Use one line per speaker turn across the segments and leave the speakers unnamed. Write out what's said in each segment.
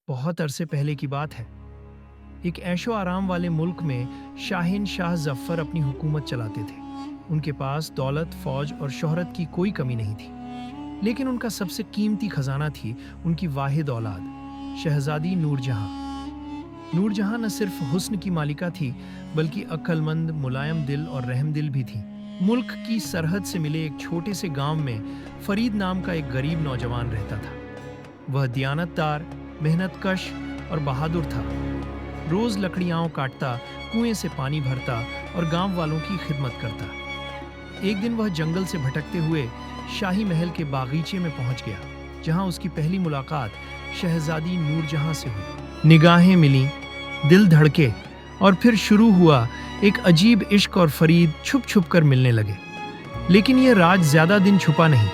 बहुत अरसे पहले की बात है। एक ऐशो आराम वाले मुल्क में शाहिन शाह जफ़र अपनी हुकूमत चलाते थे। उनके पास दौलत, फौज और शोहरत की कोई कमी नहीं थी, लेकिन उनका सबसे कीमती खजाना थी उनकी वाहिद औलाद, शहजादी नूरजहां। नूरजहां न सिर्फ हुस्न की मालिका थी, बल्कि अक्लमंद, मुलायम दिल और रहमदिल भी थी। मुल्क की सरहद से मिले एक छोटे से गांव में फरीद नाम का एक गरीब नौजवान रहता था। वह दियानतदार, मेहनतकश और बहादुर था। रोज लकड़ियाँ काटता, कुएं से पानी भरता और गांव वालों की खिदमत करता। एक दिन वह जंगल से भटकते हुए शाही महल के बागीचे में पहुंच गया, जहां उसकी पहली मुलाकात शहजादी नूरजहां से हुई। निगाहें मिलीं, दिल धड़के और फिर शुरू हुआ एक अजीब इश्क और फरीद छुप छुप कर मिलने लगे। लेकिन यह राज ज्यादा दिन छुपा नहीं।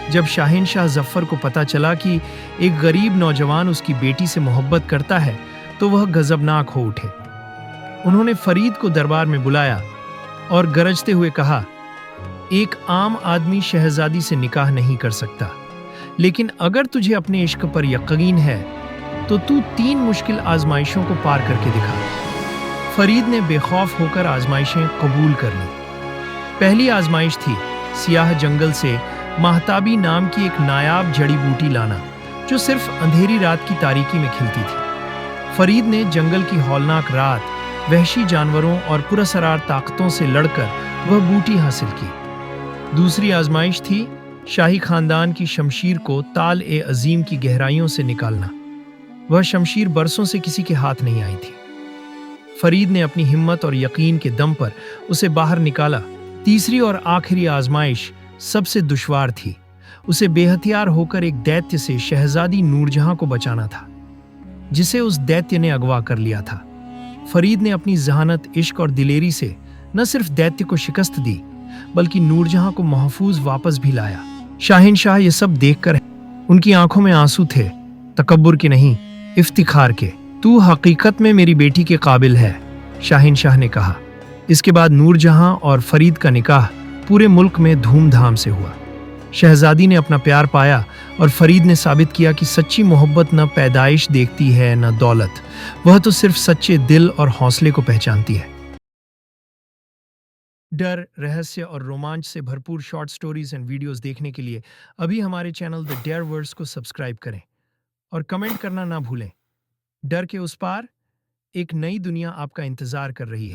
जब शाहिन शाह जफ़र को पता चला कि एक गरीब नौजवान उसकी बेटी से मोहब्बत करता है, तो वह गजबनाक हो उठे। उन्होंने फरीद को दरबार में बुलाया और गरजते हुए कहा, एक आम आदमी शहजादी से निकाह नहीं कर सकता, लेकिन अगर तुझे अपने इश्क पर यकीन है तो तू 3 मुश्किल आजमाइशों को पार करके दिखा। फरीद ने बेखौफ होकर आजमाइशें कबूल कर ली। पहली आजमाइश थी सियाह जंगल से महताबी नाम की एक नायाब जड़ी बूटी लाना, जो सिर्फ अंधेरी रात की तारीकी में खिलती थी। फरीद ने जंगल की हौलनाक रात, वहशी जानवरों और पुरअसरार ताकतों से लड़कर वह बूटी हासिल की। दूसरी आजमाइश थी शाही खानदान की शमशीर को ताल-ए-अजीम की गहराइयों से निकालना। वह शमशीर बरसों से किसी के हाथ नहीं आई थी। फरीद ने अपनी हिम्मत और यकीन के दम पर उसे बाहर निकाला। तीसरी और आखिरी आजमाइश सबसे दुश्वार थी। उसे बेहथियार होकर एक दैत्य से शहजादी नूरजहां को बचाना था, जिसे उस दैत्य ने अगवा कर लिया था। फरीद ने अपनी जहानत, इश्क और दिलेरी से न सिर्फ दैत्य को शिकस्त दी, बल्कि नूरजहां को महफूज वापस भी लाया। शाहिन शाह ये सब देखकर उनकी आंखों में आंसू थे, तकब्बुर के नहीं, इफ्तिखार के। तू हकीकत में मेरी बेटी के काबिल है, शाहिन शाह ने कहा। इसके बाद नूरजहां और फरीद का निकाह पूरे मुल्क में धूमधाम से हुआ। शहजादी ने अपना प्यार पाया और फरीद ने साबित किया कि सच्ची मोहब्बत न पैदाइश देखती है, न दौलत। वह तो सिर्फ सच्चे दिल और हौसले को पहचानती है। डर, रहस्य और रोमांच से भरपूर शॉर्ट स्टोरीज एंड वीडियोस देखने के लिए अभी हमारे चैनल द डेयर वर्ड्स को सब्सक्राइब करें और कमेंट करना ना भूलें। डर के उस पार एक नई दुनिया आपका इंतजार कर रही है।